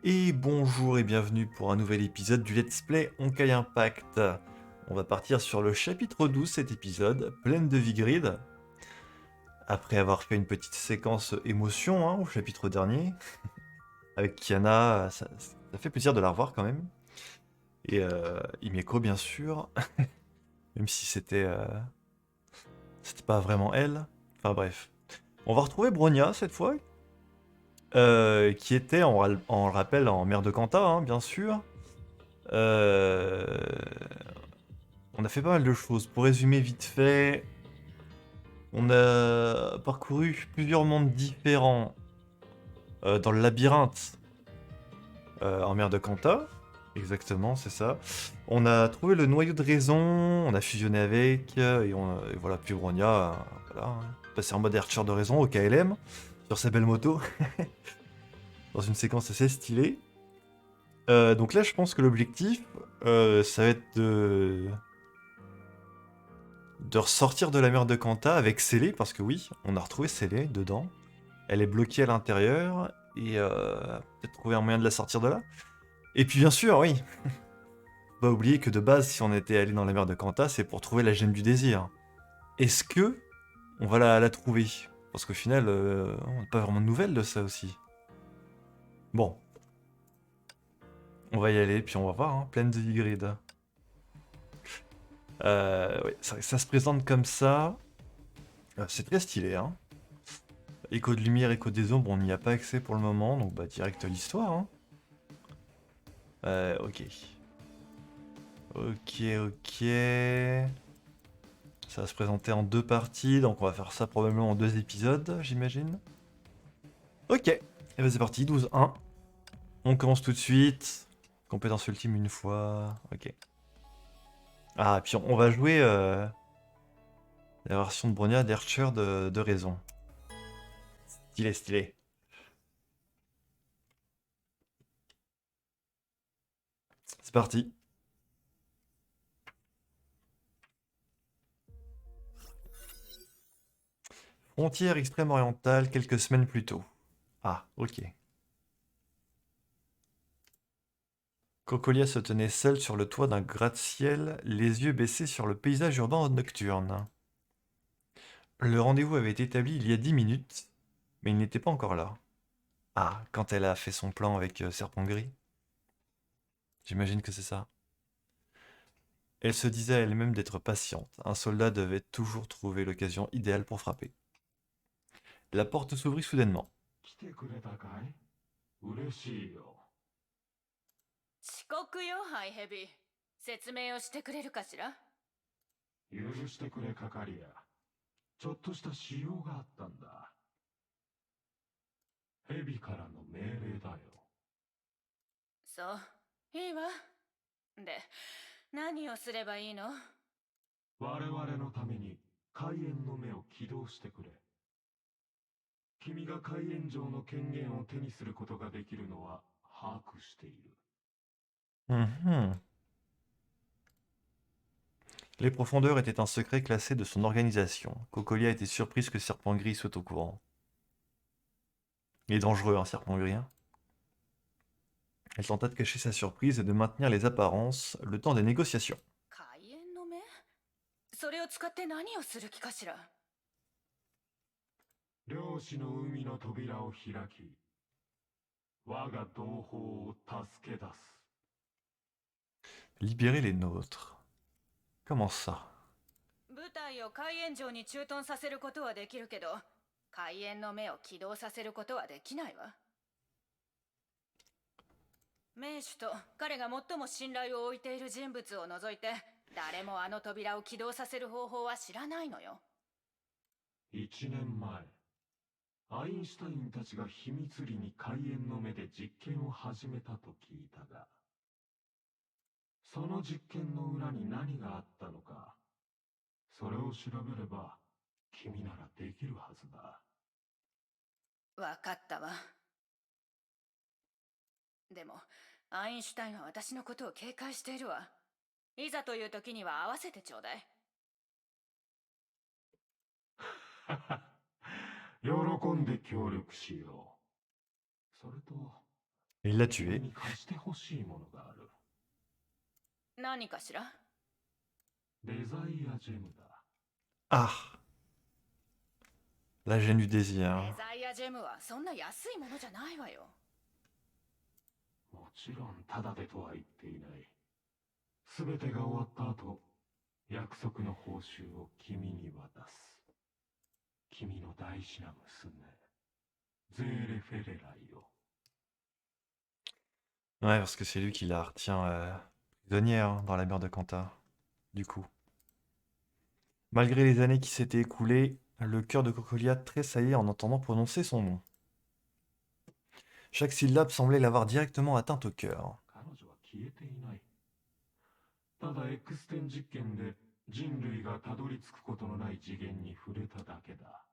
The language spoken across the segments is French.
Et bonjour et bienvenue pour un nouvel épisode du Let's Play Honkai Impact. On va partir sur le chapitre 12 cet épisode, pleine de Vigrid. Après avoir fait une petite séquence émotion au chapitre dernier, avec Kiana, ça fait plaisir de la revoir quand même. Et Himeko bien sûr, même si c'était pas vraiment elle. Enfin bref. On va retrouver Bronya cette fois, qui était, on le rappelle, en mer de Kanta, bien sûr. Euh, On a fait pas mal de choses. Pour résumer vite fait, on a parcouru plusieurs mondes différents dans le labyrinthe en mer de Kanta. Exactement, c'est ça. On a trouvé le noyau de raison, on a fusionné avec, et voilà, puis Bronya, voilà, passé en mode Archer de raison au KLM, sur sa belle moto, dans une séquence assez stylée. Donc là, je pense que l'objectif, ça va être de ressortir de la mer de Kanta avec Célé, parce que oui, on a retrouvé Célé dedans. Elle est bloquée à l'intérieur, et peut-être trouver un moyen de la sortir de là. Et puis bien sûr, oui, faut pas oublier que de base, si on était allé dans la mer de Kanta, c'est pour trouver la gemme du désir. Est-ce que on va la trouver? Parce qu'au final, on n'a pas vraiment de nouvelles de ça aussi. Bon, on va y aller, puis on va voir, pleine de Vigrid. Ouais, ça se présente comme ça. C'est très stylé, hein. Écho de lumière, écho des ombres, on n'y a pas accès pour le moment, donc bah direct l'histoire, ok. Ok, ok. Ça va se présenter en deux parties, donc on va faire ça probablement en deux épisodes, j'imagine. Ok, et ben c'est parti, 12-1. On commence tout de suite. Compétence ultime une fois, ok. Ah, et puis on va jouer la version de Bronya d'Archer de raison. Stylé, stylé. C'est parti. Frontière extrême orientale, quelques semaines plus tôt. Ah, ok. Cocolia se tenait seule sur le toit d'un gratte-ciel, les yeux baissés sur le paysage urbain nocturne. Le rendez-vous avait été établi il y a 10 minutes, mais il n'était pas encore là. Ah, quand elle a fait son plan avec Serpent Gris. J'imagine que c'est ça. Elle se disait à elle-même d'être patiente. Un soldat devait toujours trouver l'occasion idéale pour frapper. La porte s'ouvrit soudainement. 来てくれたかい？嬉しいよ。遅刻よ、ハイヘビー。説明をしてくれるかしら？許してくれ、係や。ちょっとした仕様があったんだ。ヘビからの命令だよ。そう、いいわ。で、何をすればいいの？我々のために開演の目を起動してくれ。君が開演上の権限を手にすることができるのは把握している。Mhm. Les profondeurs étaient un secret classé de son organisation. Cocolia était surprise que Serpent Gris soit au courant. Il est dangereux, Serpent Gris. Elle tenta de cacher sa surprise et de maintenir les apparences le temps des négociations. 開演の目？それを使って何をする気かしら？漁師の海の扉を開き、我が同胞を助け出す。Libérer les nôtres. Comment ça? 部隊を開演場に駐屯させることはできるけど、開演の目を起動させることはできないわ。名手と彼が最も信頼を置いている人物を除いて、誰もあの扉を起動させる方法は知らないのよ。1年前、アインシュタインたちが秘密裏に開演の目で実験を始めたと聞いたが、その実験の裏に何があったのか、それを調べれば君ならできるはずだ。わかったわ。でも、アインシュタインは私のことを警戒しているわ。いざという時には合わせてちょうだい。喜んで協力しよう。それと、Et il l'a 君 tué. に貸してほしいものがある。何かしら？デザイアジェムだ。 Ah, la gêne du デ désir. ザイアジェムはそんな安いものじゃないわよ。もちろんタダでとは言っていない。すべてが終わった後、約束の報酬を君に渡す。君の大事な娘、ゼーレ・フェレライよ。 Ouais, parce que c'est lui qui la retient prisonnière hein, dans la mer de Kanta, du coup. Malgré les années qui s'étaient écoulées, le cœur de Cocolia tressaillait en entendant prononcer son nom. Chaque syllabe semblait l'avoir directement atteinte au cœur. 彼女は消えていない。ただ X 点実験で人類がたどり着くことのない次元に触れただけだ。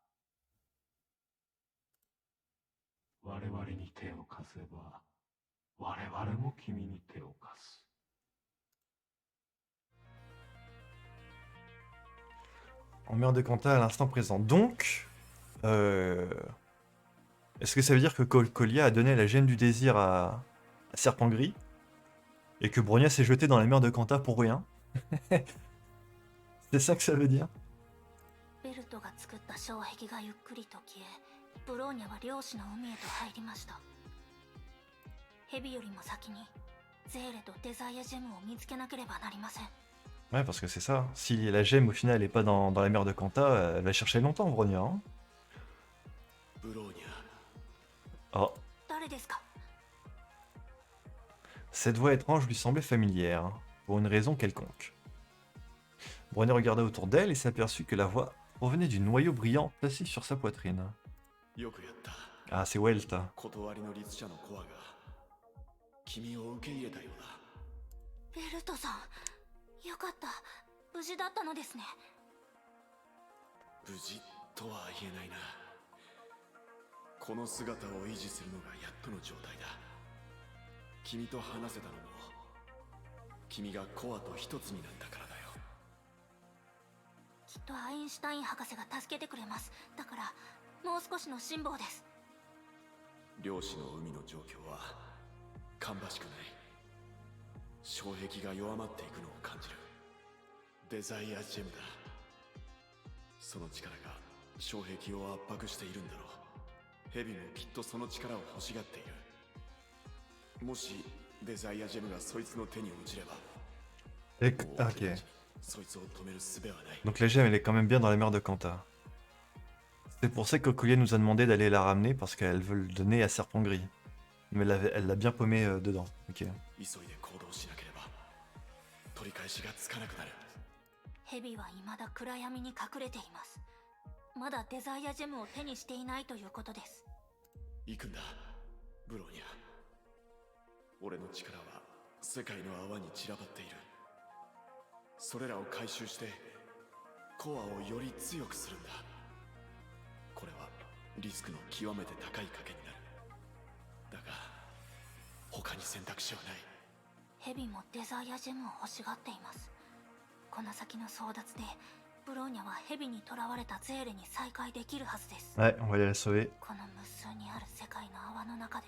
我々に手を貸せば、我々も君に手を貸す。 En mer de Kanta à l'instant présent. Donc, est-ce que ça veut dire que Cocolia a donné la gemme du désir à Serpent Gris et que Bronia s'est jeté dans la mer de Kanta pour rien? C'est ça que ça veut dire? ベルトが作った障壁がゆっくりと消え、ブローニャは漁師の海へと入りました。ヘビよりも先にゼーレとデザイアジェムを見つけなければなりません。 Ouais, parce que c'est ça. Si la gemme au final n'est pas dans la mer de Kanta, elle va chercher longtemps, Bronia. Hein. ブローニャ、 Oh, 誰ですか？ cette voix étrange lui semblait familière, pour une raison quelconque. Bronia regarda autour d'elle et s'aperçut que la voix provenait du noyau brillant placé sur sa poitrine. よくやった。 Ah, c'est Welt. 断りの律者のコアが君を受け入れたようだ。ベルトさん、よかった。無事だったのですね。無事とは言えないな。この姿を維持するのがやっとの状態だ。君と話せたのも君がコアと一つになったからだよ。きっとアインシュタイン博士が助けてくれます。だからもう少しの辛抱です。漁師の海の状況は芳しくない。障壁が弱まっていくのを感じる。デザイアジェムだ。その力が障壁を圧迫しているんだろう。ヘビもきっとその力を欲しがっている。もしデザイアジェムがそいつの手に落ちれば、 Ah, ok. そいつを止める術はない。 Donc la gemme, elle est quand même bien dans la mer de Kanta. C'est pour ça que Cocolia nous a demandé d'aller la ramener, parce qu'elle veut le donner à Serpent Gris. Mais elle l'a bien paumé dedans. Ok. 急いで行動しなければ取り返しがつかなくなる。ヘビは未だ暗闇に隠れています。まだデザイアジェムを手にしていないということです。行くんだ、ブローニャ。俺の力は世界の泡に散らばっている。それらを回収してコアをより強くするんだ。これはリスクの極めて高い賭けになる。だが他に選択肢はない。ヘビもデザイアジェムを欲しがっています。この先の争奪でブローニャはヘビに囚われたゼーレに再会できるはずです。 Ouais, on va aller la sauver. この無数にある世界の泡の中で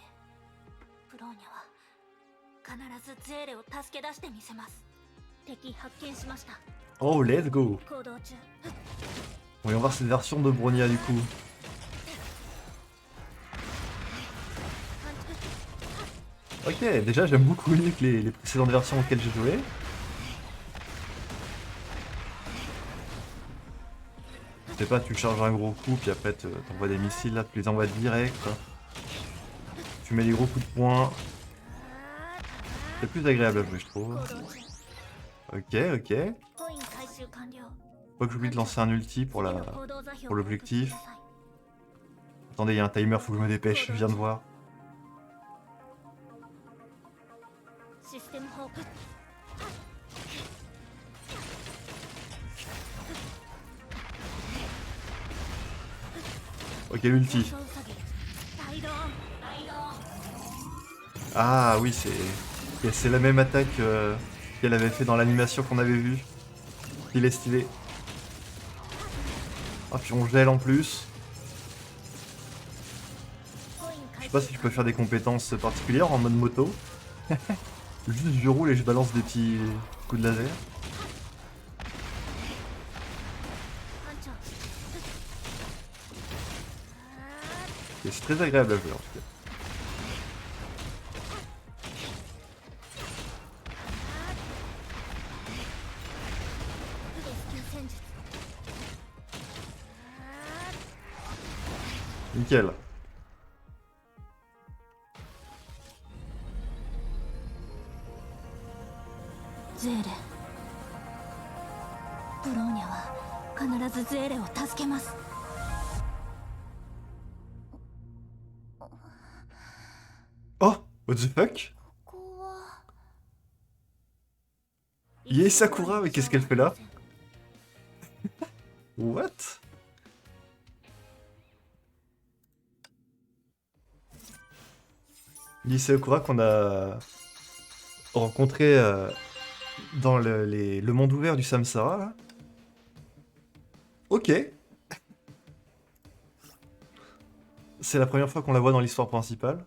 ブローニャは必ずゼーレを助け出してみせます。敵発見しました。 Oh, let's go. 行動中。 Voyons voir cette version de Bronia du coup. Ok, déjà j'aime beaucoup mieux que les précédentes versions auxquelles j'ai joué. Je sais pas, tu charges un gros coup, puis après t'envoies des missiles, là tu les envoies direct. Tu mets des gros coups de poing. C'est plus agréable à jouer, je trouve. 行動中。 Ok, ok. コイン回収完了。 Faut que j'oublie de lancer un ulti pour l'objectif. Attendez, il y a un timer, faut que je me dépêche, je viens de voir. システム報告。 Ok, l'ulti. ウサギ。大ドーン。大ドーン。 Ah oui, c'est la même attaque qu'elle avait fait dans l'animation qu'on avait vue. Il est stylé. Ah, puis on gèle en plus. コイン回 sais pas si je peux faire des compétences particulières en mode moto. Juste je roule et je balance des petits coups de laser. 班長 Et c'est très agréable à jouer en tout cas. レスキュー戦術 Nickel. ゼーレブローニャは必ずゼーレを助けます Oh, what the fuck? ここは Yei Sakura, mais qu'est-ce qu'elle fait là? What? Yei Sakura qu'on a rencontré dans le monde ouvert du Samsara là. Ok. C'est la première fois qu'on la voit dans l'histoire principale.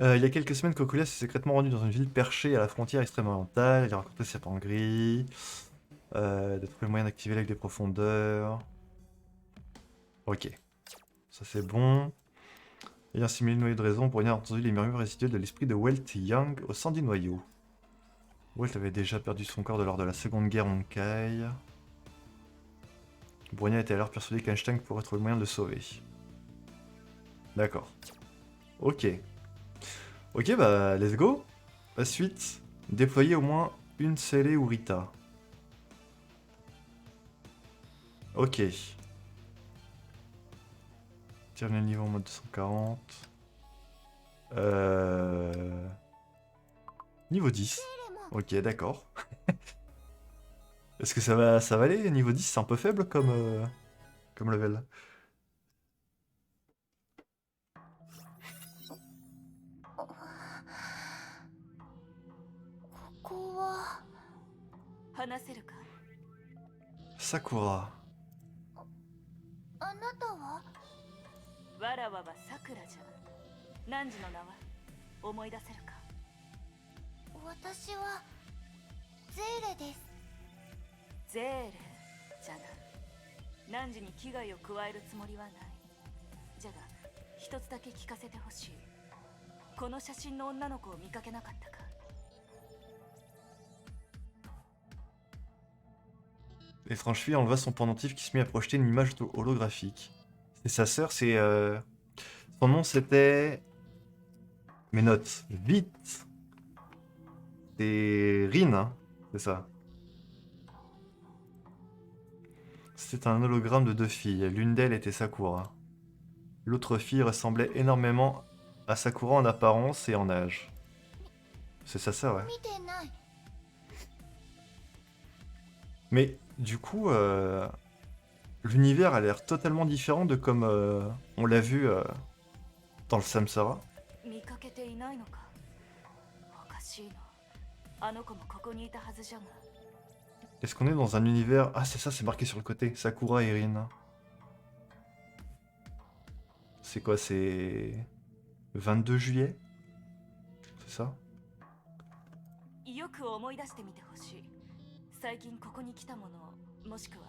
Il y a quelques semaines, Cocolia s'est secrètement rendu dans une ville perchée à la frontière extrême-orientale. Il a rencontré Serpent Gris, de trouver le moyen d'activer l'œil des profondeurs. Ok. Ça c'est bon. Ayant simulé le noyau de raison, Bronya a entendu les murmures résiduels de l'esprit de Welt Young au sein du noyau. Welt avait déjà perdu son corps lors de la seconde guerre Honkai. Bronya était alors persuadé qu'Einstein pourrait trouver le moyen de le sauver. D'accord. Ok. Ok, bah, let's go. La suite, déployer au moins une scellée ou Rita. Ok. Terminer le niveau en mode 240. Niveau 10. Ok, d'accord. Est-ce que ça va aller? Niveau 10, c'est un peu faible comme level. ここは話せるか Sakura. あなたはわらわはさくらじゃ。何時の名は思い出せるか私はゼーレです ゼーレじゃな。何時に危害を加えるつもりはない。じゃが、一つだけ聞かせてほしい。この写真の女の子を見かけなかったか L'étrange fille enleva son pendentif qui se mit à projeter une image holographique. Et sa sœur, c'est... Son nom, c'était... Mes notes. Vite. C'est Rin, hein. C'est ça. C'était un hologramme de deux filles. L'une d'elles était Sakura. L'autre fille ressemblait énormément à Sakura en apparence et en âge. C'est sa sœur, ouais. 見てない Mais du coup, l'univers a l'air totalement différent de comme on l'a vu dans le Samsara. 見かけていないのかおかしいな。あの子もここにいたはずじゃが。 Est-ce qu'on est dans un univers... Ah, c'est ça, c'est marqué sur le côté. Sakura et Rin. C'est quoi, c'est... 22 juillet? C'est ça? よく思い出してみてほしい。最近ここに来た者、もしくは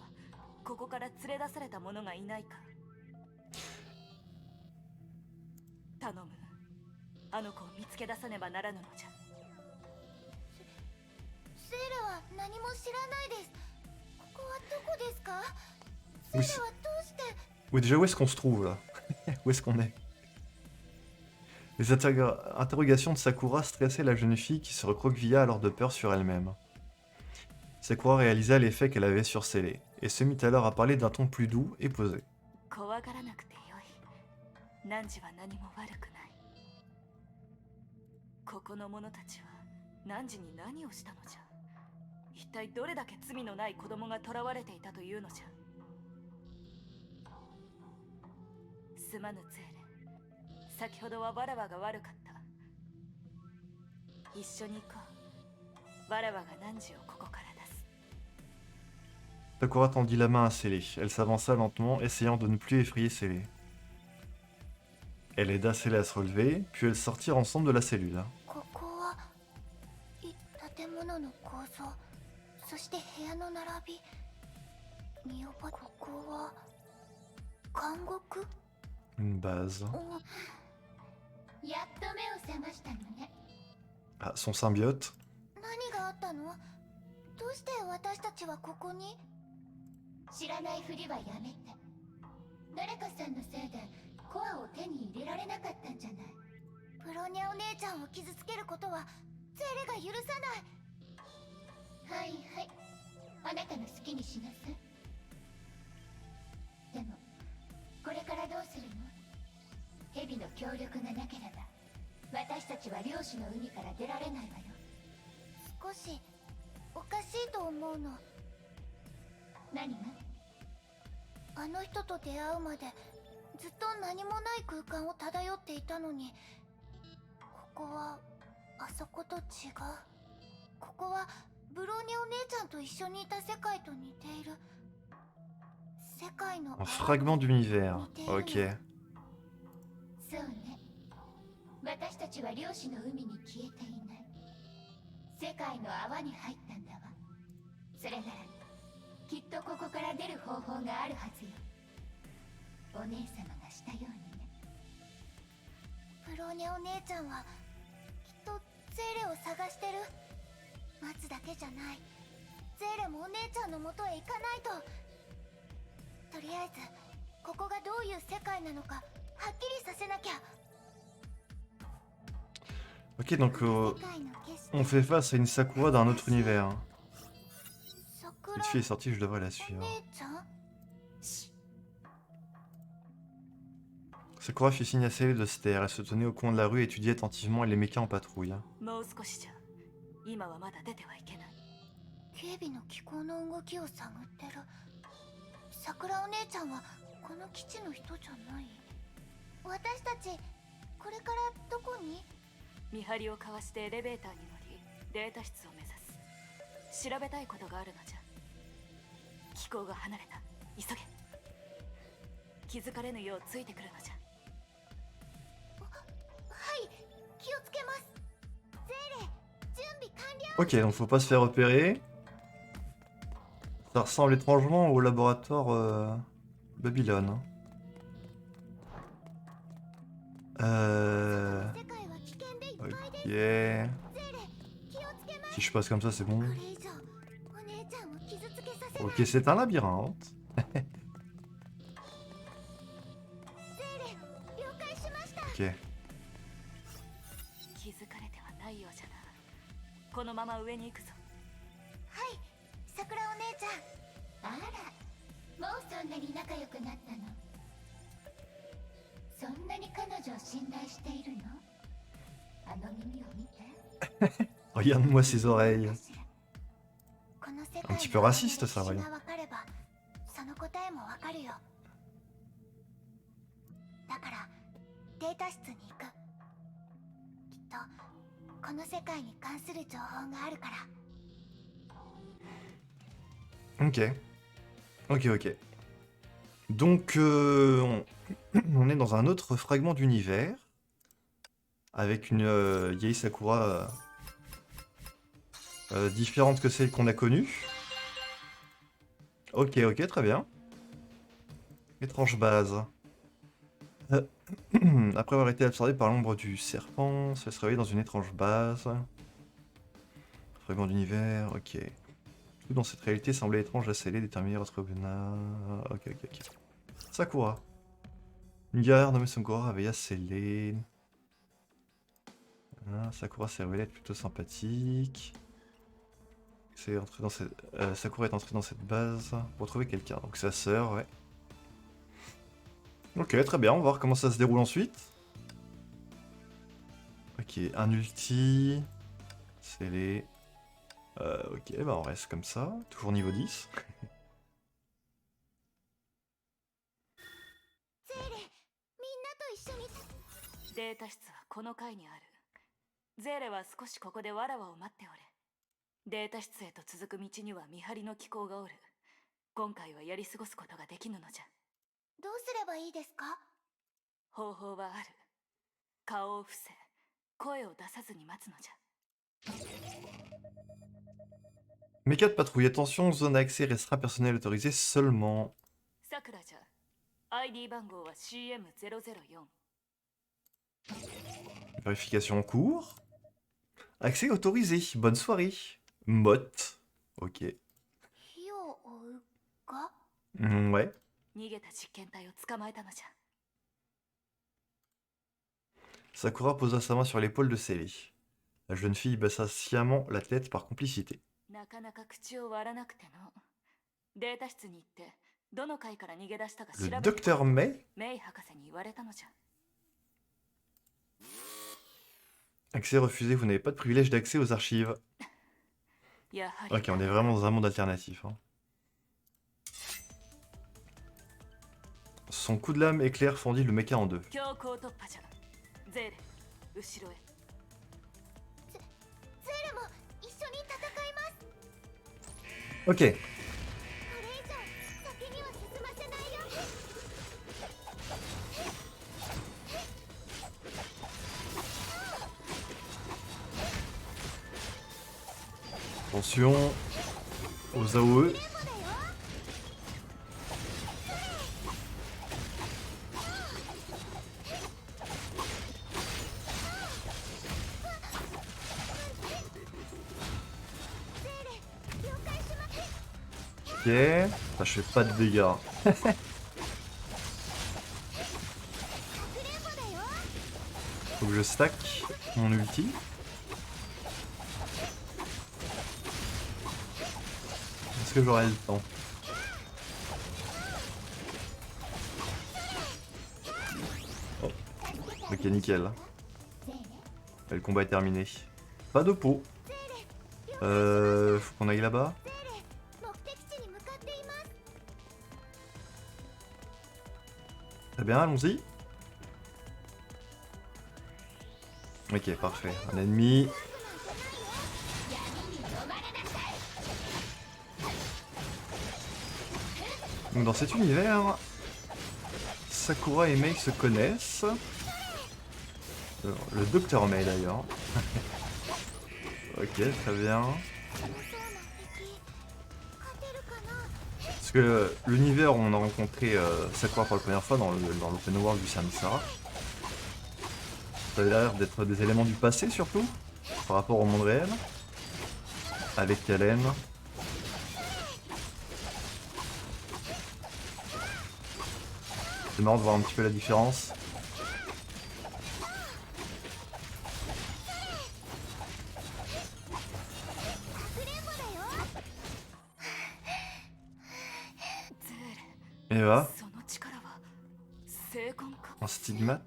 ここから連れ出された者がいないか。頼む。あの子を見つけ出さねばならぬのじゃ。セーレは何も知らないですここはどこですか Oui, セーレはどうして Oui, déjà, où est-ce qu'on se trouve, là? Où est-ce qu'on est? Les interrogations de Sakura stressaient la jeune fille qui se recroquevilla alors de peur sur elle-même. Sakura réalisa l'effet qu'elle avait sur Célé, et se mit alors à parler d'un ton plus doux et posé. 怖がらなくてよい。汝は何も悪くない。ここの者たちは汝に何をしたのじゃ。一体どれだけ罪のない子供が囚われていたというのじゃ。すまぬゼーレ。先ほどはわらわが悪かった。一緒に行こう。わらわが汝をここから出す。 Sakura tendit la main à Célé. Elle s'avança lentement, essayant de ne plus effrayer Célé. Elle aida Célé à se relever, puis elles sortirent ensemble de la cellule. ここはい建物の構造、そして部屋の並び、見覚え。ここは監獄。 Une base. やっと目を覚ましたのね。 Ah, son symbiote. 何があったの？どうして私たちはここに？知らないふりはやめて。誰かさんのせいでコアを手に入れられなかったんじゃない。ブロニャお姉ちゃんを傷つけることはゼーレが許さない。はいはい、あなたの好きにしなさい。でもこれからどうするの？ヘビの協力がなければ私たちは漁師の海から出られないわよ。少しおかしいと思うの。何が？あの人と出会うまでずっと何もない空間を漂っていたのに、ここはあそこと違う。ここはブローニャお姉ちゃんと一緒にいた世界と似ている。世界の Un fragment d'univers. Ok. そうね。私たちは漁師の海に消えていない。世界の泡に入ったんだわ。それならきっとここから出る方法があるはずよ。お姉様がしたようにね。ブローニャお姉ちゃんはきっとゼーレを探してる。待つだけじゃない。ゼーレもお姉ちゃんの元へ行かないと。とりあえずここがどういう世界なのかはっきりさせなきゃ。 Ok, donc on fait face à une Sakura d'un autre univers. Cette fille est sortie, je devrais la suivre. Sakura fit signe à Célé de se taire. Elle se tenait au coin de la rue et étudiait attentivement les mechas en patrouille. もう少しじゃ。今はまだ出てはいけない。警備の機構の動きを探ってる。桜お姉ちゃんはこの基地の人じゃない。私たちこれからどこに？見張りを交わしてエレベーターに乗り、データ室を目指す。調べたいことがあるのじゃ。機構が離れた。急げ。気づかれぬようついてくるのじゃ。はい、気をつけます。ゼーレ、準備完了。 Ok, donc faut pas se faire repérer. Ça ressemble étrangement au laboratoire Babylone. Ok. Si je passe comme ça, c'est bon. Ok, c'est un labyrinthe. Ok. 気づかれてはないようじゃな。このまま上に行くぞ。はい、桜お姉ちゃん。あら、もうそんなに仲良くなったの？そんなに彼女を信頼しているの？あの耳を見て。Regarde-moi ces oreilles. この世 Un 界 petit peu raciste, ça, が voyons. 分かれば、その答えもわかるよ。だからデータ室に行く。きっとこの世界に関する情報があるから。 Ok. Ok, ok. Donc, on est dans un autre fragment d'univers. Avec une Yei Sakura différente que celle qu'on a connue. Ok, ok, très bien. Étrange base. Après avoir été absorbé par l'ombre du serpent, ça se réveille dans une étrange base. Fragment d'univers, ok. Tout dans cette réalité semblait étrange à sceller, déterminer votre Bena. Ok, ok, ok. Sakura. Une guerrière nommée Sakura réveilla scellé. Ah, Sakura s'est révélée être plutôt sympathique. Sakura est entrée dans cette base pour trouver quelqu'un. Donc sa sœur, ouais. Ok, très bien, on va voir comment ça se déroule ensuite. Ok, un ulti. Scellé. Ok, bah on reste comme ça. Toujours niveau 10. ゼーレ、みんなと一緒に。データ室はこの階にある。ゼーレは少しここでわらわを待っておれ。データ室へと続く道には見張りの機構がおる。今回はやり過ごすことができぬのじゃ。どうすればいいですか？方法はある。顔を伏せ声を出さずに待つのじゃ。 Méca de patrouille, attention, zone à accès restera personnel autorisé seulement. さくらじゃ。 ID 番号は CM004。 Vérification en cours. Accès autorisé, bonne soirée. Mot. Ok. 火を追うが Ouais. 逃げた実験体を捕まえたのじゃ。 Sakura posa sa main sur l'épaule de Sele. La jeune fille baissa sciemment la tête par complicité. なかなか口を割らなくての。データ室に行ってどの階から逃げ出したか調 Le べて docteur May. メイ博士に言われたのじゃ。 Accès refusé, vous n'avez pas de privilège d'accès aux archives. やはり Ok, on est vraiment dans un monde alternatif. Hein. Son coup de lame éclair fendit le mecha en deux. 強行突破じゃ。ゼーレ後ろへ。 ゼーレも一緒に戦います。 Ok. これ以上先には進ませないよ。 Attention aux AOE. Ok, enfin, je fais pas de dégâts. Faut que je stack mon ulti. Est-ce que j'aurai le temps? Oh. Ok, nickel. Et le combat est terminé. Pas de pot. Faut qu'on aille là-bas. 目的地に向かっています。 Très bien, allons-y. Ok, parfait. Un ennemi. Donc dans cet univers, Sakura et Mei se connaissent. Le docteur Mei d'ailleurs. Ok, très bien. Parce que l'univers où on a rencontré Sakura pour la première fois dans l'open world du Samsara, ça avait l'air d'être des éléments du passé surtout, par rapport au monde réel, avec Kalen. C'est marrant de voir un petit peu la différence. Et là, その力は成婚か。 un stigmate.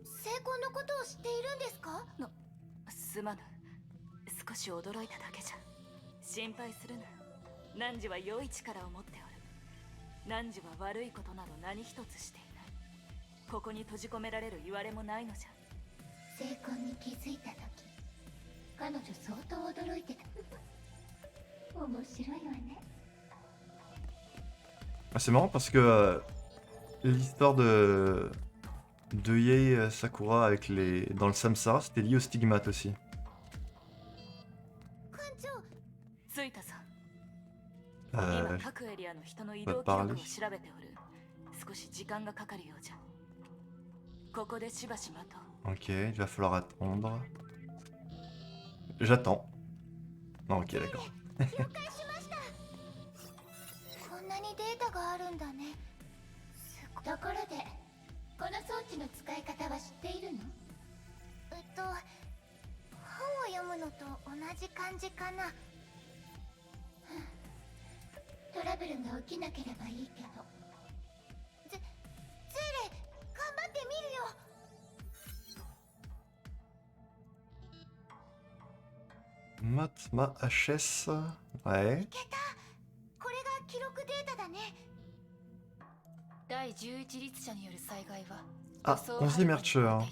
成婚のことを知っているんですか？すまぬ。少し驚いただけじゃ。心配するな。汝は良い力を持っておる。汝は悪いことなど何一つしていない。ここに閉じ込められる言われもないのじゃ。成婚に気づいた時、彼女相当驚いてた。面白いわね。 Ah, c'est marrant parce que l'histoire de Yae Sakura avec les dans le Samsara, c'était lié au stigmate aussi. 艦長、着いたさ。 Euh, 今各エリアの人の移動記パーリ録を調べておる。少し時間がかかるようじゃ。ここでしばし待とう。 ok, il va falloir attendre. J'attends. Non, ok, d'accord. 了解しました。こんなにデータがあるんだね。ところで、この装置の使い方は知っているの？本を読むのと同じ感じかな。トラブルが起きなければいいけど。ゼーレ、頑張ってみるよ。 Matma HS. Ouais. いけた。これが記録データだね。第11律者による災害は Ah, on se dit Mercheur.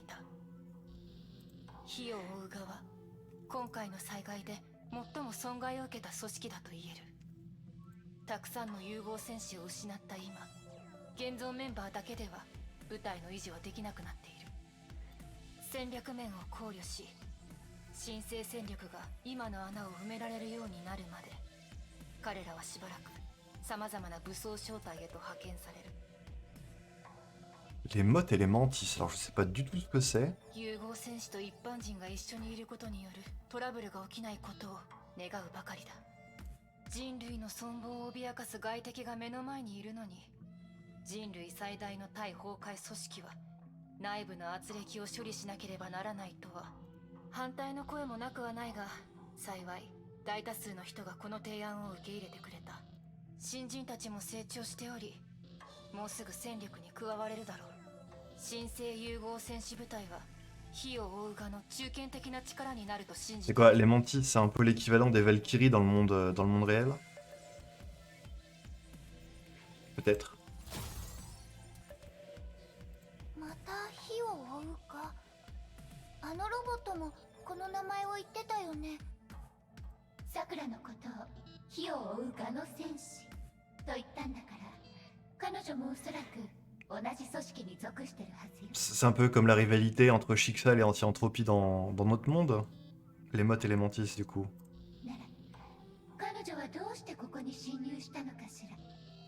火を追う側、今回の災害で最も損害を受けた組織だと言える。たくさんの融合戦士を失った今、現存メンバーだけでは部隊の維持はできなくなっている。戦略面を考慮し、新生戦力が今の穴を埋められるようになるまで、彼らはしばらく様々な武装小隊へと派遣される。 Les mottes et les mantis, alors je sais pas du tout ce que c'est. 融合戦士と一般人が一緒にいることによるトラブルが起きないことを願うばかりだ。人類の存亡を脅かす外敵が目の前にいるのに、人類最大の対崩壊組織は内部の圧力を処理しなければならないとは反対の声もなくはないが、幸い大多数の人がこの提案を受け入れてくれた。新人たちも成長しており、もうすぐ戦力に加われるだろう。新生融合戦士部隊は火を追う側の中堅的な力になると信じ C'est て quoi, les mantis? C'est un peu l'équivalent des Valkyries dans le monde réel? Peut-être. また火を追うか。あのロボットもこの名前を言ってたよね。さくらのことを火を追うガの戦士と言ったんだから、彼女もおそらく同じ組織に属してるはずよ。 C'est un peu comme la rivalité entre Chixal et Anti-Entropie dans notre monde. Les mottes et les mantis, du coup. なら彼女はどうしてここに侵入したのかしら。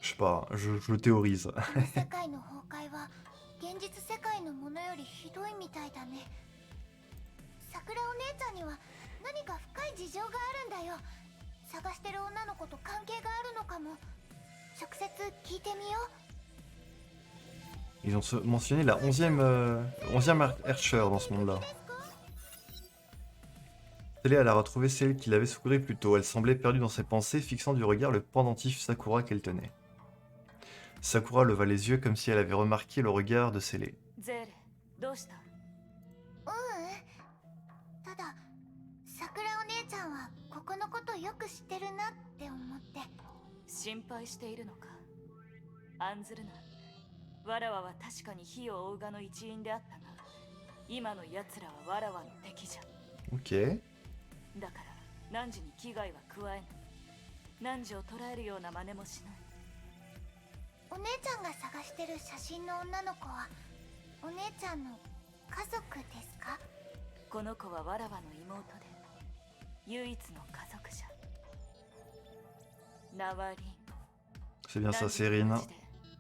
Je sais pas, je théorise. この世界の崩壊は現実世界のものよりひどいみたいだね。桜お姉ちゃんには何か深い事情があるんだよ。探してる女の子と関係があるのかも。直接聞いてみよう。 Ils ont mentionné la 11e Archer dans ce monde-là. Télé, elle a retrouvé celle qui l'avait secourue plus tôt. Elle semblait perdue dans ses pensées, fixant du regard le pendentif Sakura qu'elle tenait. Sakura leva les yeux comme si elle avait remarqué le regard de Célé. ゼーレ、どうした？ただ桜お姉ちゃんはここのことよく知ってるなって思って。心配しているのか？案ずるな。わらわは確かに火を追う側の一員であったが、今の奴らはわらわの敵じゃ。 Ok. だから汝に危害は加えぬ。汝を捕らえるような真似もしない。お姉ちゃんが探してる写真の女の子はお姉ちゃんの家族ですか？この子はわらわの妹で唯一の家族じゃ。ナワリン。 C'est bien ça, 汝 Serine. の口で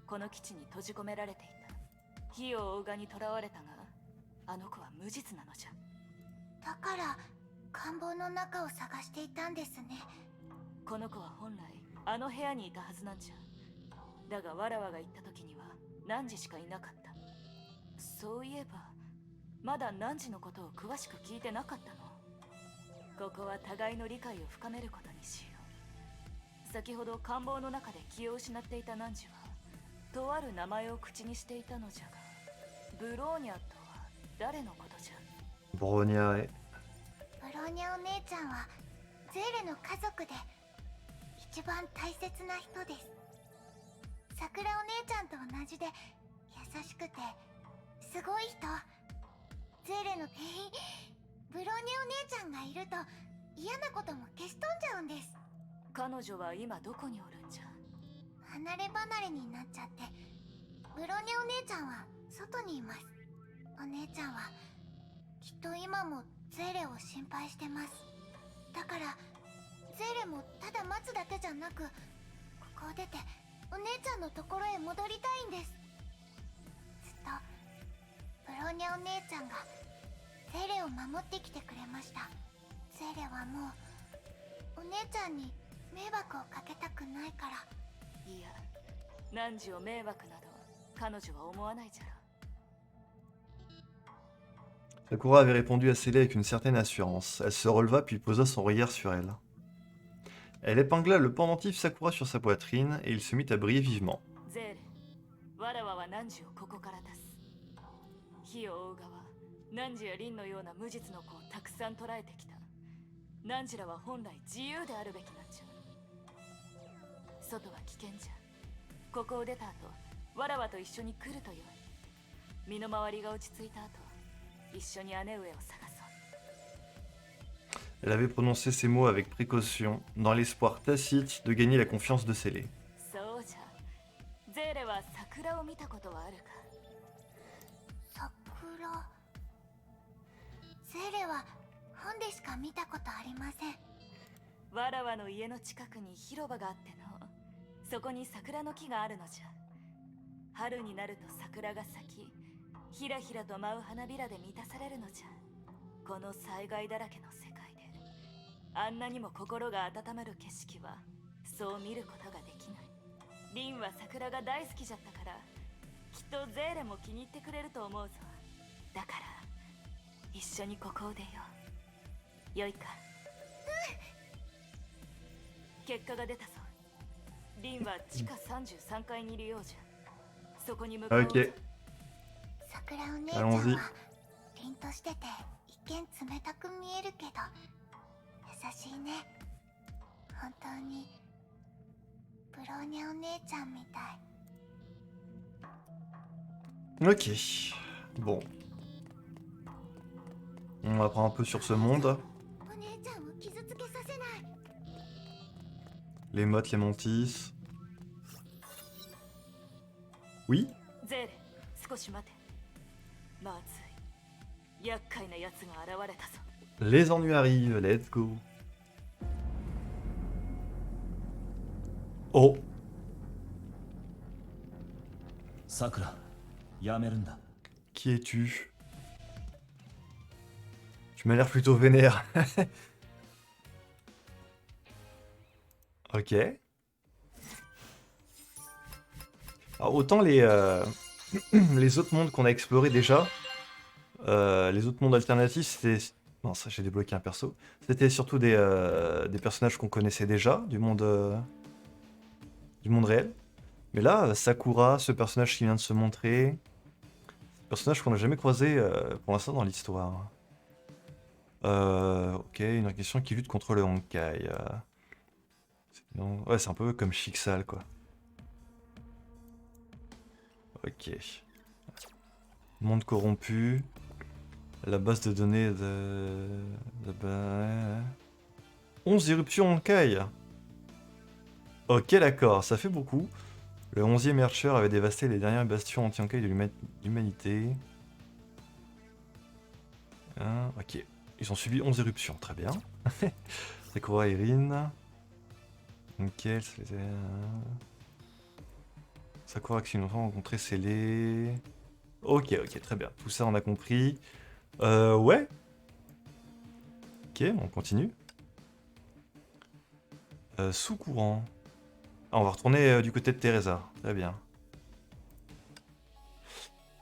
この基地に閉じ込められていた。火を追う側に囚われたが、あの子は無実なのじゃ。だから官房の中を探していたんですね。この子は本来あの部屋にいたはずなんじゃ。だがわらわが行った時には汝しかいなかった。そういえばまだ汝のことを詳しく聞いてなかったの。ここは互いの理解を深めることにしよう。先ほど官房の中で気を失っていた汝はとある名前を口にしていたのじゃが、ブローニャとは誰のことじゃ？ Bronia et... ブローニャお姉ちゃんはゼーレの家族で一番大切な人です。桜お姉ちゃんと同じで優しくてすごい人。ゼーレのブローニャお姉ちゃんがいると嫌なことも消し飛んじゃうんです。彼女は今どこにおるんじゃ？離れ離れになっちゃって、ブローニャお姉ちゃんは外にいます。お姉ちゃんはきっと今もゼーレを心配してます。だからゼーレもただ待つだけじゃなく、ここを出てお姉ちゃんのところへ戻りたいんです。ずっとブローニャお姉ちゃんがゼーレを守ってきてくれました。ゼーレはもうお姉ちゃんに迷惑をかけたくないから。いや、汝を迷惑など彼女は思わないじゃろ。 Sakura avait répondu à Célé avec une certaine assurance. Elle se releva puis posa son regard sur elle. Elle épingla le pendentif Sakura sur sa poitrine et il se mit à briller vivement. ゼーレ、わらわは汝をここから出す。火を追う側、汝やリンのような無実の子をたくさん捕らえてきた。汝らは本来自由であるべきなんじゃ。外は危険じゃ。ここを出た後、わらわと一緒に来るとよい。身の回りが落ち着いた後、一緒に姉上を探そう。 Elle avait prononcé ces mots avec précaution, dans l'espoir tacite de gagner la confiance de Célé. そうじゃ。ゼーレは桜を見たことはあるか？桜。は見たことありません。わらわの家の近くに広場があっての、そこに桜の木があるのじゃ。春になると桜が咲き、ひらひらと舞う花びらで満たされるのじゃ。この災害だらけの世界で、あんなにも心が温まる景色はそう見ることができない。リンは桜が大好きじゃったから、きっとゼーレも気に入ってくれると思うぞ。だから一緒にここを出よう。よいか？結果が出たぞ。リンは地下33階にいるようじゃ。そこに向かおうぞ。Ok. 桜お姉ちゃん Allons-y. は凛としてて一見冷たく見えるけど優しいね。本当にブローニャお姉ちゃんみたい。 Ok. Bon. On apprend un peu sur ce monde. お姉ちゃんを傷つけさせない。 Les mottes, les mantis. Oui? ゼーレ、少し待て。まずい。厄介な奴が現れたぞ。 Les ennuis arrivent, let's go. Oh, さくら、やめるんだ。 qui es-tu? Tu m'as l'air plutôt vénère. Ok. Alors, autant les autres mondes qu'on a explorés déjà, les autres mondes alternatifs, c'était... Non, ça j'ai débloqué un perso. C'était surtout des personnages qu'on connaissait déjà, du monde réel. Mais là, Sakura, ce personnage qui vient de se montrer, personnage qu'on n'a jamais croisé pour l'instant dans l'histoire. Ok, une question qui lutte contre le Honkai. Ouais, c'est un peu comme Shixal, quoi. Ok. Monde corrompu. La base de données de... 11 éruptions Honkai. Ok, d'accord, ça fait beaucoup. Le 11e Archer avait dévasté les dernières bastions anti-Honkai de l'humanité. Ok. Ils ont subi 11 éruptions, très bien. Sakura et Rin. Ok, Sakura qui nous a rencontré scellé. Ok, très bien. Tout ça on a compris. Ouais. Ok, on continue. Sous courant. Ah, on va retourner du côté de Teresa. Très bien.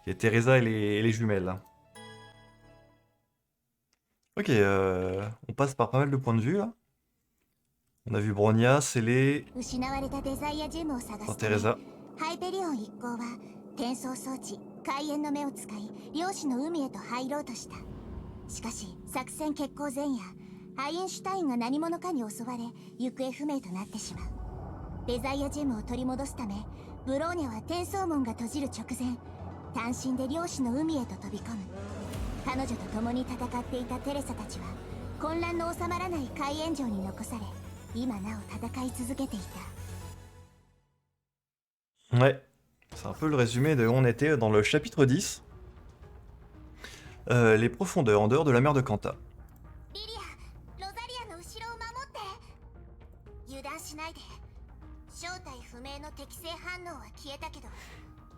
Ok, Teresa et les jumelles. Ok, on passe par pas mal de points de vue là. On a vu Bronya, Scellé, 失われたデザイアジェムを探 dans すため Teresa. ハイペリオン一行は転送装置開眼の目を使い漁師の海へと入ろうとした。しかし作戦決行前夜アインシュタインが何者かに襲われ行方不明となってしまう。デザイアジェムを取り戻すためブローニャは転送門が閉じる直前単身で漁師の海へと飛び込む。彼女と共に戦っていたテレサたちは混乱の収まらない海援城に残され今なお戦い続けていた。 Ouais, c'est un peu le résumé de où on était dans le chapitre 10. Les profondeurs en dehors de la mer de Kanta. リリア、ロザリアの後ろを守って。油断しないで。正体不明の適正反応は消えたけど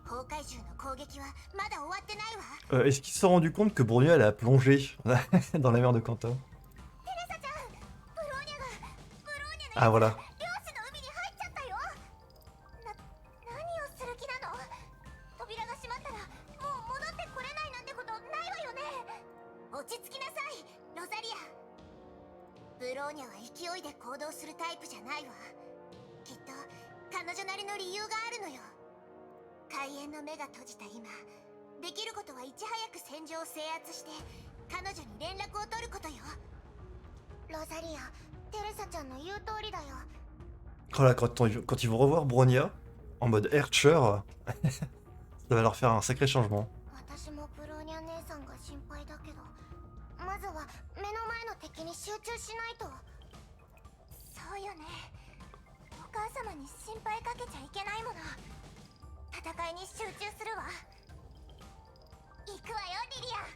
崩壊獣の攻撃はまだ終わってないわ。 Est-ce qu'ils se sont rendus compte que Bronya elle a plongé dans la mer de Kanta? テレサちゃん、ブローニャの Ah voilà. 漁師の海に入っちゃったよ。何をする気なの？扉が閉まったらもう戻ってこれないなんてことないわよね。落ち着きなさい、ロザリア。ブローニャは勢いで行動するタイプじゃないわ。きっと彼女なりの理由があるのよ。開眼の目が閉じた今、できることはいち早く戦場を制圧して彼女に連絡を取ることよ。ロザリア、テレサちゃんの言う通りだよ。 Voilà, quand ils vont revoir Bronya en mode Archer, ça va leur faire un sacré changement. 私もブローニャ姉さんが心配だけど、まずは目の前の敵に集中しないと。そうよね。お母様に心配かけちゃいけないもの。戦いに集中するわ。行くわよ、リリア。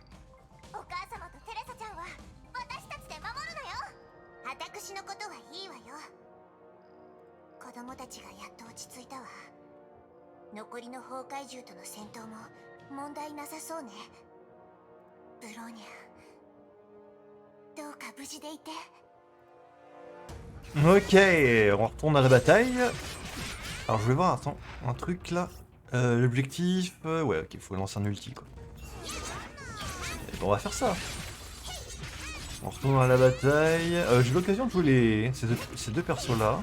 お母様とテレサちゃんは私たちで守るの。子供たちがやっと落ち着いたわ。残りの崩壊獣との戦闘も問題なさそうね。ブローニャ、どうか無事でいて。 Ok, on retourne à la bataille. Alors je vais voir, attends, un truc là. L'objectif... ouais, ok, il faut lancer un ulti quoi. Et ben, on va faire ça. On retourne à la bataille. J'ai eu l'occasion de jouer ces deux persos là.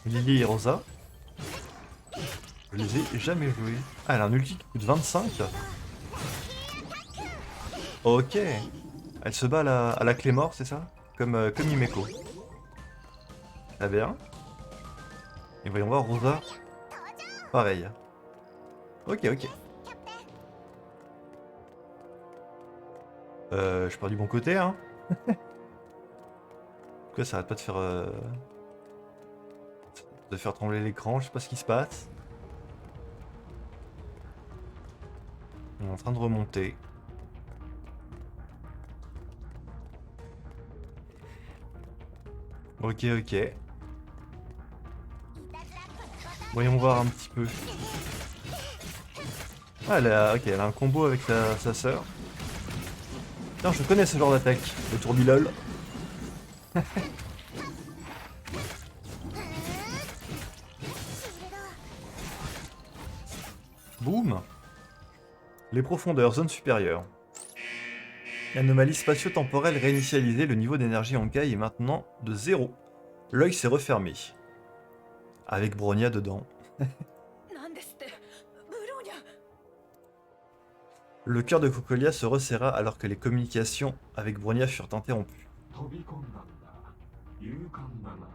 Lily et Rosa. Je les ai jamais joués. Ah, elle a un ulti qui coûte 25. Ok. Elle se bat à la clé mort, c'est ça, comme Himeko. Très bien. Et voyons voir Rosa. Pareil. Ok, ok. Je pars du bon côté, hein. Pourquoi ça arrête pas de faire trembler l'écran, je sais pas ce qui se passe. On est en train de remonter. Ok, ok. Voyons voir un petit peu. Ah, elle a un combo avec sa sœur. Putain, je connais ce genre d'attaque, le tourbilol. Boum. Les profondeurs, zone supérieure. Anomalie spatio-temporelle réinitialisée, le niveau d'énergie en Kai est maintenant de 0. L'œil s'est refermé. Avec Bronya dedans. Le cœur de Cocolia se resserra alors que les communications avec Bronya furent interrompues. 飛び込んだんだ。勇敢だな。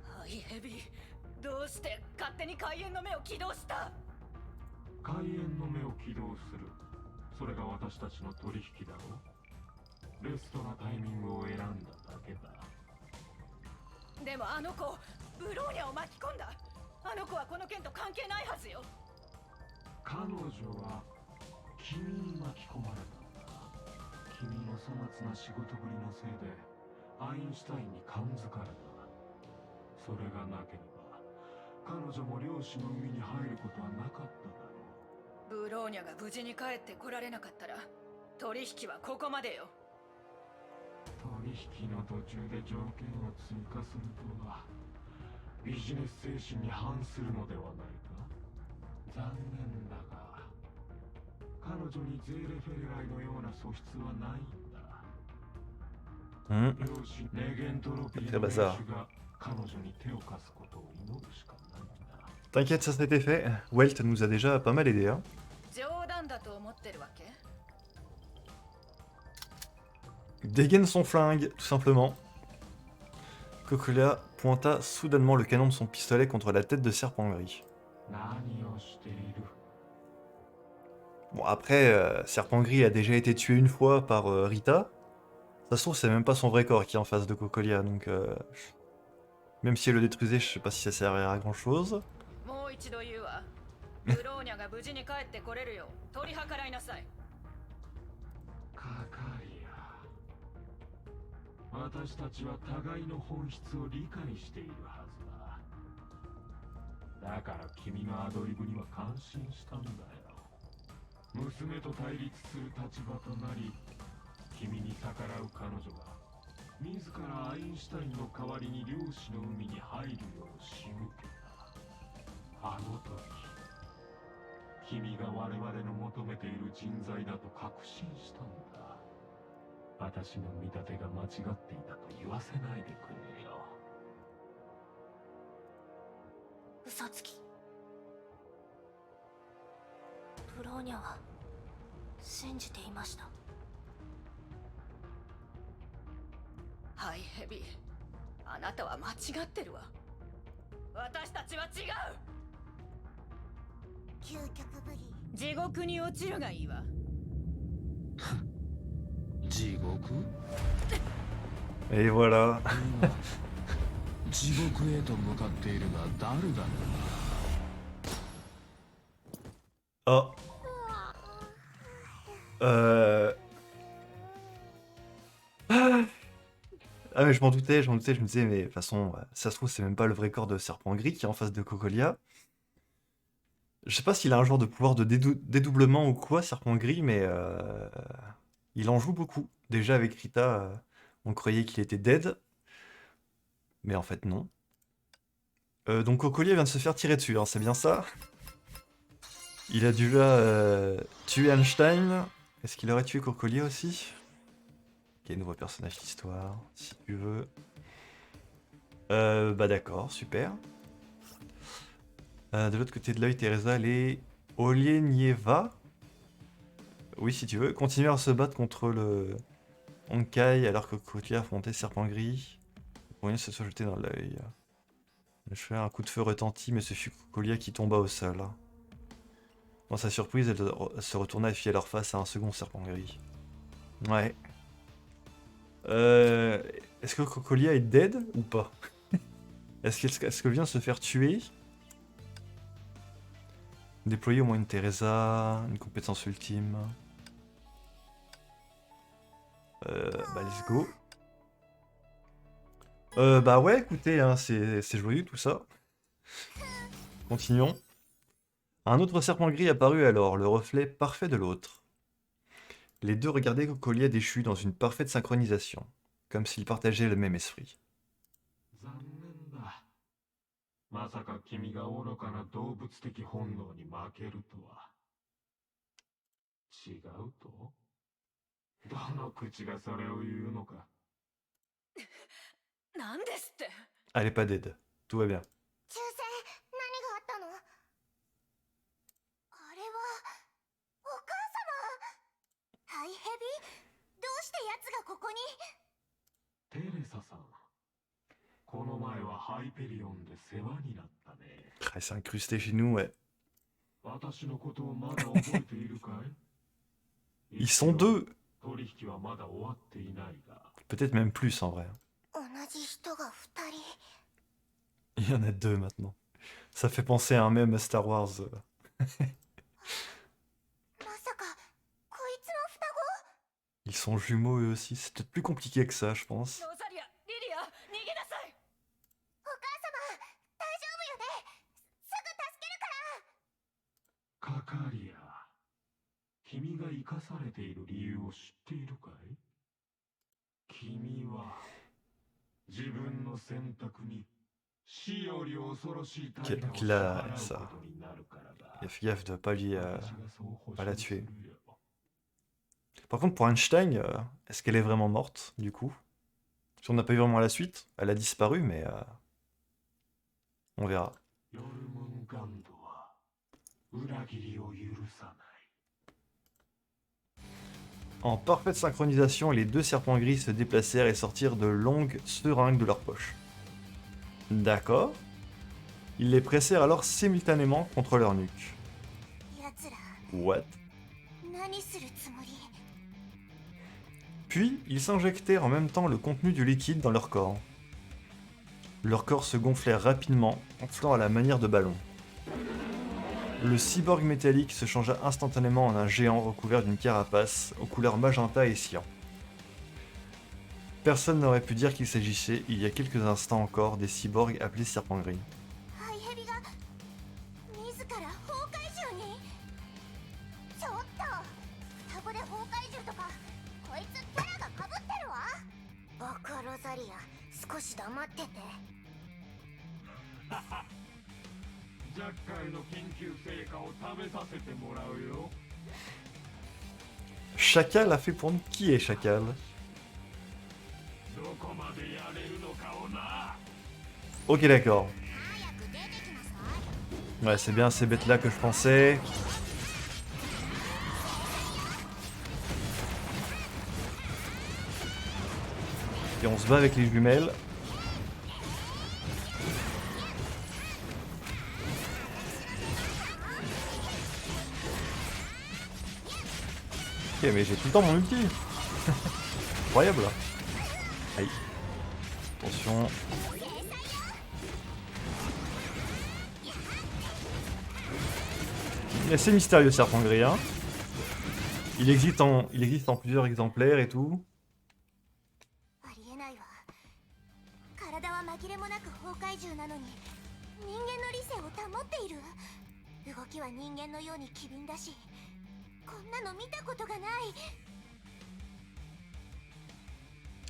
ハイヘビー、どうして勝手に開演の目を起動した？開演の目を起動する。それが私たちの取引だろ。ベストなタイミングを選んだだけだ。でもあの子、ブローニャを巻き込んだ。あの子はこの件と関係ないはずよ。彼女は君に巻き込まれたんだ。君の粗末な仕事ぶりのせいでアインシュタインに感づかれた。それがなければ彼女も漁師の海に入ることはなかっただろう。ブローニャが無事に帰ってこられなかったら取引はここまでよ。取引の途中で条件を追加するとはビジネス精神に反するのではないか。残念だが彼女にゼーレフェレライのような素質はないんだ。漁師ネゲントロピーの名手が彼女に手を貸すことを祈るしかないんだ。T'inquiète, ça c'était fait. Welt nous a déjà pas mal aidé. Hein. 冗談だと思ってるわけ？ Dégaine son flingue, tout simplement. Cocolia pointa soudainement le canon de son pistolet contre la tête de Serpent Gris. Bon, après, Serpent Gris a déjà été tué une fois par Rita. Ça se trouve, c'est même pas son vrai corps qui est en face de Cocolia, donc... même si elle le détruisait, je sais pas si ça servirait à grand chose. 私たちは互いの本質を理解しているはずだ。だから君のアドリブには感心したんだよ。娘と対立する立場となり、君に逆らう彼女が自らアインシュタインの代わりに漁師の海に入るよう仕向けた。あの時、君が我々の求めている人材だと確信したんだ。私の見立てが間違っていたと言わせないでくれよ。嘘つき。ブローニャは信じていました。ハイヘビー、あなたは間違ってるわ。私たちは違う。究極ぶり。地獄に落ちるがいいわ。地獄 Et voilà. 地獄へと向かっているが誰だろう。 Oh. Ah mais je m'en doutais, je me disais, mais de toute façon, ça se trouve, c'est même pas le vrai corps de serpent gris qui est en face de Cocolia. Je sais pas s'il a un genre de pouvoir de dédoublement ou quoi, serpent gris, mais il en joue beaucoup. Déjà avec Rita, on croyait qu'il était dead, mais en fait non. Donc Cocolia vient de se faire tirer dessus, hein, c'est bien ça? Il a dû là tuer Einstein. Est-ce qu'il aurait tué Cocolia aussi? Ok, nouveau personnage d'histoire, si tu veux. Bah d'accord, super. De l'autre côté de l'œil, Teresa, elle est Olienieva. Oui, si tu veux. Continuer à se battre contre le Honkai alors que Cocolia affrontait Serpent Gris. Moyen se soit jeté dans l'œil. Le cheval, un coup de feu retentit, mais ce fut Cocolia qui tomba au sol. Dans sa surprise, elle se retourna et fit alors face à un second Serpent Gris. Ouais. Est-ce que Cocolia est dead ou pas? Est-ce qu'elle vient de se faire tuer? Déployer au moins une Teresa, une compétence ultime. Bah let's go. Bah ouais, écoutez, hein, c'est joyeux tout ça. Continuons. Un autre serpent gris apparut alors, le reflet parfait de l'autre. Les deux regardaient Cocolia déchu dans une parfaite synchronisation, comme s'ils partageaient le même esprit. 残念だ。まさか君が愚かな動物的本能に負けるとは。違うと？どの口がそれを言うのか。なんですって。 Elle est pas dead, tout va bien. 中世、何があったの？あれはお母様。ハイヘビ？どうして奴がここに？テレサさん。この前はハイペリオンで世話になったね。Elle s'est incrustée chez nous, ouais. 私のことをまだ覚えているかい？ Ils sont deux. 取引はまだ終わっていないが。 Peut-être même plus en vrai. 同じ人が二人。 Il y en a deux maintenant. Ça fait penser à un même Star Wars. まさかこいつの双子？ Ils sont jumeaux eux aussi. C'est peut-être plus compliqué que ça, je pense. ロザリア、リリア、逃げなさい。お母様、大丈夫よね？すぐ助けるから。カカリア、君が生かされている理由を知っているかい？君は自分の選択に死より恐ろしい対価を支払うことになるからだ。Il a fait gaffe de pas lui, 私がそう保 pas la 証する tuer. よ。 Par contre, pour Einstein, est-ce qu'elle est vraiment morte, du coup? Si on n'a pas eu vraiment la suite, elle a disparu, mais on verra. ヨルムンガンドは裏切りを許さない。 En parfaite synchronisation, les deux serpents gris se déplacèrent et sortirent de longues seringues de leur poche. D'accord. Ils les pressèrent alors simultanément contre leur nuque. 奴ら、 What? 何するつもり？ Puis, ils s'injectèrent en même temps le contenu du liquide dans leur corps. Leurs corps se gonflèrent rapidement, enflant à la manière de ballons. Le cyborg métallique se changea instantanément en un géant recouvert d'une carapace aux couleurs magenta et cyan. Personne n'aurait pu dire qu'il s'agissait, il y a quelques instants encore, des cyborgs appelés serpents gris. ハイヘビが自ら崩壊獣に？ちょっと、双子で崩壊獣とか、こいつキャラが被ってるわ。バカロザリア、少し黙ってて。 厄介の研究成果を試させてもらうよ。 Chacal a fait pour nous. Qui est Chacal? どこまでやれるのかをな。 Ok, d'accord. 早く出てきなさい。 Ouais, c'est bien ces bêtes-là que je pensais. Et on se bat avec les jumelles. Ok, mais j'ai tout le temps mon ulti. Incroyable. Aïe. Attention. Il est assez mystérieux, serpent gris, hein. Il existe en plusieurs exemplaires et tout. ありえないわ。紛れもなく崩壊獣なのに人間の理性を保っている。動きは人間のように機敏だし、こんなの見たことがない。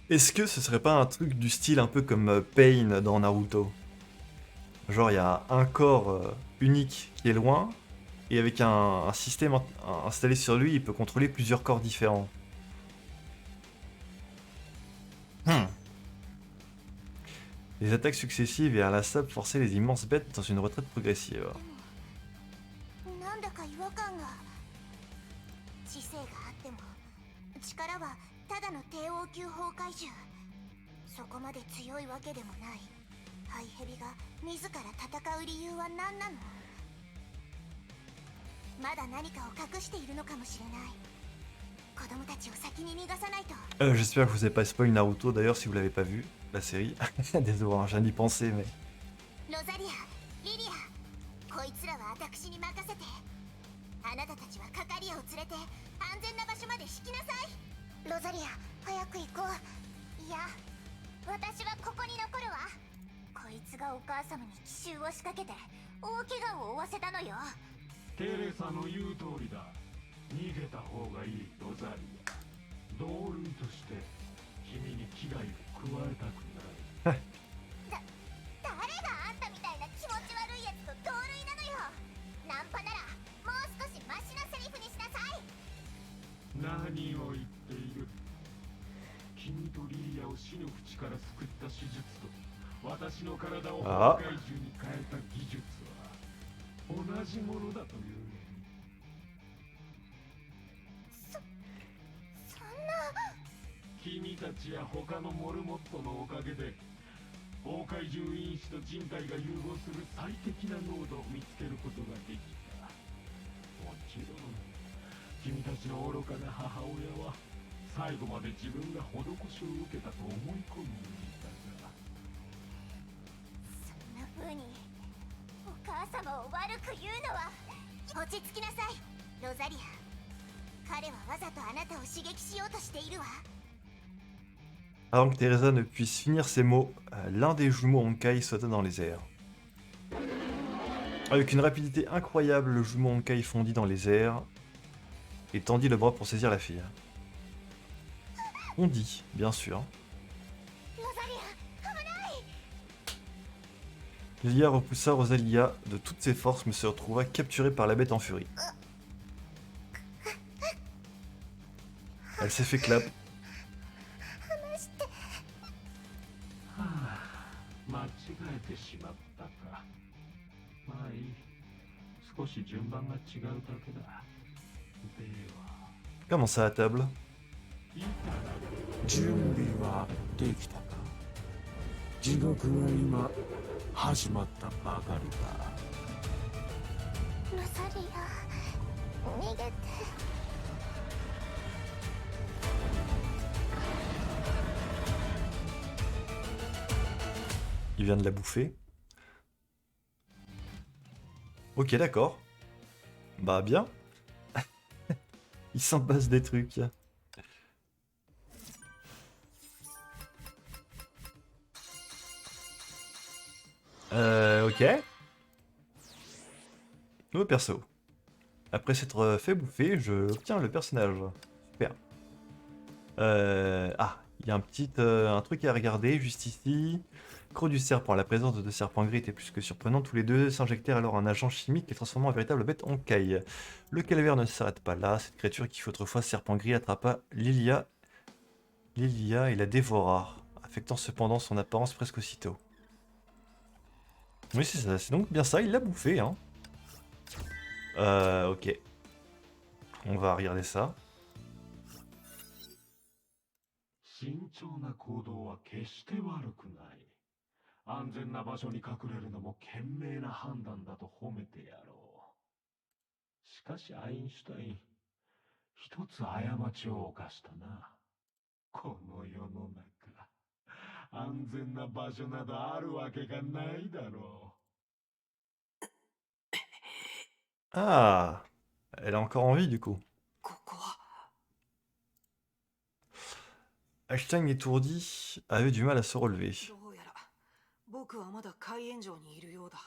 Est-ce que ce serait pas un truc du style un peu comme Pain dans Naruto? Genre, il y a un corps unique qui est loin, et avec un système installé sur lui, il peut contrôler plusieurs corps différents. Les attaques successives et inlassables forçaient les immenses bêtes dans une retraite progressive. なんだか違和感が。知性があっても力はただの低王級崩壊獣。そこまで強いわけでもない。ハイヘビが自ら戦う理由は何なの？まだ何かを隠しているのかもしれない。子供たちを先に逃がさないと。J'espère que vous n'avez pas spoil Naruto d'ailleurs si vous l'avez pas vu, la série. Désolé, hein, j'ai d'y penser, mais... ロザリア、リリア、こいつらは私に任せて。あなたたちはカカリアを連れて安全な場所まで引きなさい。ロザリア、早く行こう。いや、私はここに残るわ。こいつがお母様に奇襲を仕掛けて大怪我を負わせたのよ。テレサの言う通りだ。逃げた方がいい、ロザリア。同類として君に危害を加えたくない。誰があんたみたいな気持ち悪いやつと同類なのよ。ナンパならもう少しマシなセリフにしなさい。何を言っている。君とリリアを死の淵から救った手術と私の体をあ崩壊獣に変えた技術は同じものだという。そんな。君たちや他のモルモットのおかげで崩壊獣因子と人体が融合する最適な濃度を見つけることができた。もちろん君たちの愚かな母親は最後まで自分が施しを受けたと思い込んでいたが、そんな風にお母様を悪く言うのは。落ち着きなさい、ロザリア。彼はわざとあなたを刺激しようとしているわ。 Avant que Teresa ne puisse finir ses mots, l'un des jumeaux Honkai sauta dans les airs. Avec une rapidité incroyable, le jumeau Honkai fondit dans les airs et tendit le bras pour saisir la fille. On dit, bien sûr. ロザリア、危ない。 Lilia repoussa Rosalia de toutes ses forces mais se retrouva capturée par la bête en furie. Elle s'est fait clap. 間違えてしまったか。まあいい。少し順番が違うだけだ。では。 Comment ça à table? いただ準備はできたか。地獄は今始まったばかりだ。ロザリア、逃げて。 Il vient de la bouffer. Ok, d'accord. Bah bien. Il s'en passe des trucs. Ok. Nouveau perso. Après s'être fait bouffer, je obtiens le personnage. Super. Ah, il y a un truc à regarder juste ici. Croc du serpent. La présence de deux serpents gris était plus que surprenante. Tous les deux s'injectèrent alors un agent chimique les transformant en véritable bête Honkai. Le calvaire ne s'arrête pas là. Cette créature qui fut autrefois serpent gris attrapa Lilia et la dévora, affectant cependant son apparence presque aussitôt. Oui, c'est ça. C'est donc bien ça. Il l'a bouffé, hein. Ok. On va regarder ça. 慎重な行動は決して悪くない。安全な場所に隠れるのも賢明な判断だと褒めてやろう。しかしアインシュタイン、一つ過ちを犯したな。この世の中、安全な場所などあるわけがないだろう。 Ah, elle a encore envie du coup. ここは Einstein étourdi avait du mal à se relever. どうやら僕はまだ海援城にいるようだ。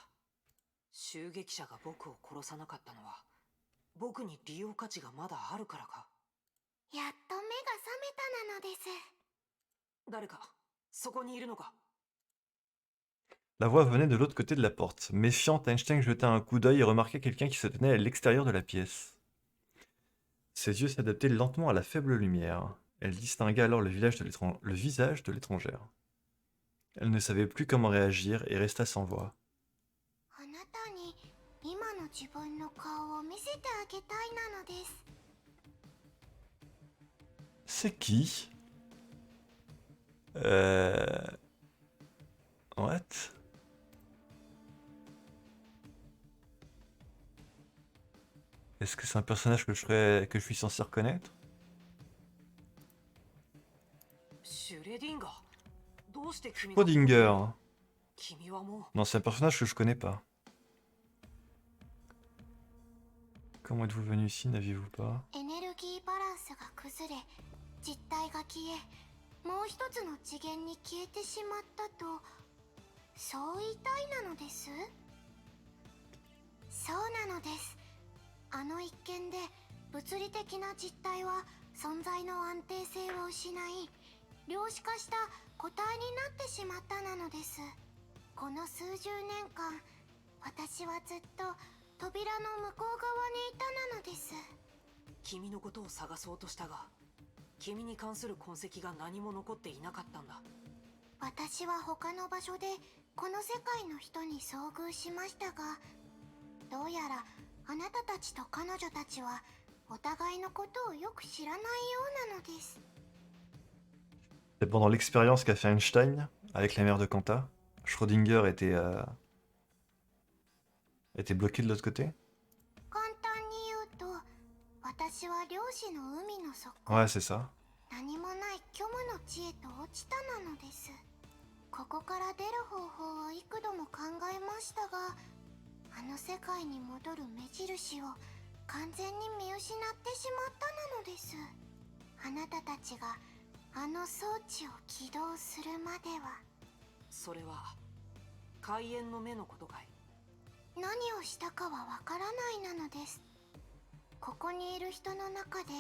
襲撃者が僕を殺さなかったのは僕に利用価値がまだあるからか。やっと目が覚めたなのです。誰かそこにいるのか。 La voix venait de l'autre côté de la porte. Méfiante, Einstein jeta un coup d'œil et remarqua quelqu'un qui se tenait à l'extérieur de la pièce. Ses yeux s'adaptaient lentement à la faible lumière. Elle distingua alors le visage de l'étrangère. Elle ne savait plus comment réagir et resta sans voix. あなたに今の自分の顔を見せてあげたいなのです。 C'est qui? What? Est-ce que c'est un personnage que je suis censé reconnaître? シュレディンガー、どうして君が Schrödinger. 君はも Non, c'est un personnage que je connais pas. Comment êtes-vous venu ici, n'aviez-vous pas? エネルギーバランスが崩れ、実体が消え、もう一つの次元に消えてしまったと、そう言いたいなのです。そうなのです。あの一件で物理的な実体は存在の安定性を失い、量子化した個体になってしまったなのです。この数十年間、私はずっと扉の向こう側にいたなのです。君のことを探そうとしたが、君に関する痕跡が何も残っていなかったんだ。私は他の場所でこの世界の人に遭遇しましたが、どうやらあなたたちと彼女たちはお互いのことをよく知らないようなのです。 C'est pendant l'expérience qu'a fait Einstein avec la mère de Quanta. Schrödinger était bloqué de l'autre côté. 簡単に言うと、私は漁師の海の底、 Ouais, c'est ça. 何もない虚無の地へと落ちたなのです。ここから出る方法を幾度も考えましたが、あの世界に戻る目印を完全に見失ってしまったなのです。あなたたちがあの装置を起動するまでは。それは開演の目のことかい。何をしたかはわからないなのです。ここにいる人の中で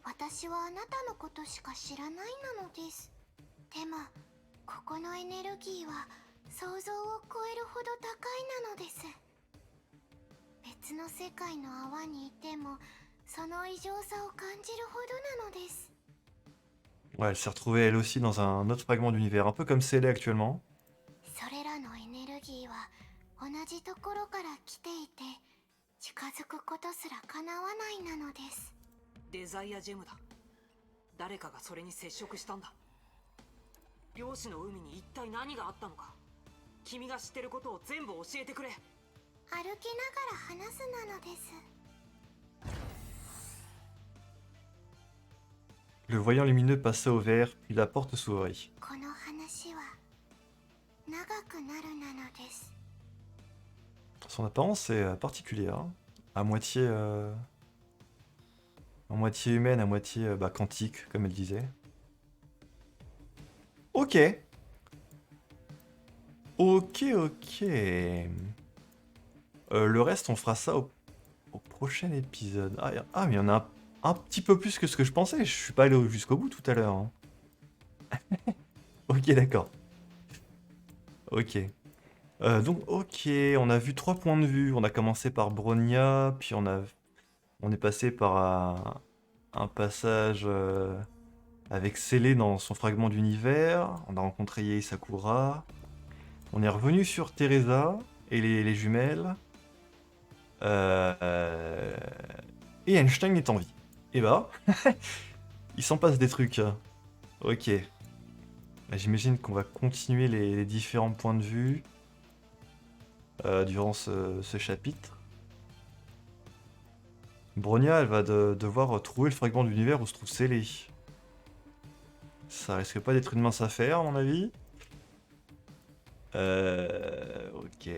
私はあなたのことしか知らないなのです。でもここのエネルギーは想像を超えるほど高いなのです。別の世界の泡にいてもその異常さを感じるほどなのです。 Ouais, elle s'est retrouvée elle aussi dans un autre fragment d'univers, un peu comme Célé actuellement. それらのエネルギーは同じところから来ていて、近づくことすら叶わないなのです。デザイアジェムだ。誰かがそれに接触したんだ。漁師の海に一体何があったのか。君が知ってることを全部教えてくれ。歩きながら話すなのです。 Le voyant lumineux passa au vert, puis la porte s'ouvrit. この話は長くなるなのです。 Son apparence est particulière, hein. À moitié humaine, à moitié quantique, comme elle disait. Ok. Ok. Le reste, on fera ça au prochain épisode. Ah, mais il y en a un petit peu plus que ce que je pensais. Je suis pas allé jusqu'au bout tout à l'heure, hein. Ok, d'accord. Ok. Donc, ok, on a vu 3 points de vue. On a commencé par Bronya, puis on est passé par un passage avec Célé dans son fragment d'univers. On a rencontré Yei Sakura. On est revenu sur Teresa et les jumelles. Et Einstein est en vie. Et bah, il s'en passe des trucs. Ok. J'imagine qu'on va continuer les différents points de vue durant ce chapitre. Bronya, elle va devoir trouver le fragment d'univers où se trouve Célé. Ça risque pas d'être une mince affaire, à mon avis. Ok.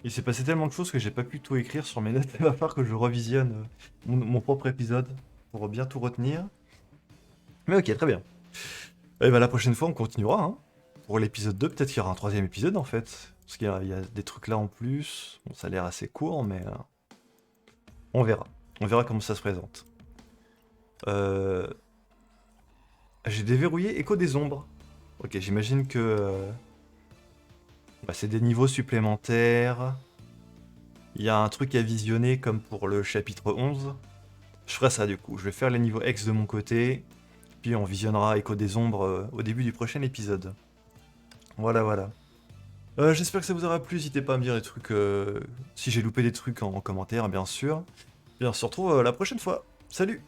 Il s'est passé tellement de choses que j'ai pas pu tout écrire sur mes notes. Il va falloir que je revisionne mon propre épisode pour bien tout retenir. Mais ok, très bien. Et bah la prochaine fois, on continuera. Hein. Pour l'épisode 2, peut-être qu'il y aura un 3e épisode en fait. Parce qu'il y a des trucs là en plus. Bon, ça a l'air assez court, mais on verra. On verra comment ça se présente. J'ai déverrouillé Écho des Ombres. Ok, j'imagine que bah, c'est des niveaux supplémentaires. Il y a un truc à visionner comme pour le chapitre 11. Je ferai ça du coup. Je vais faire les niveaux X de mon côté. Puis on visionnera Écho des Ombres au début du prochain épisode. Voilà, voilà. J'espère que ça vous aura plu. N'hésitez pas à me dire les trucs. Si j'ai loupé des trucs en commentaire, bien sûr. Et on se retrouve la prochaine fois. Salut!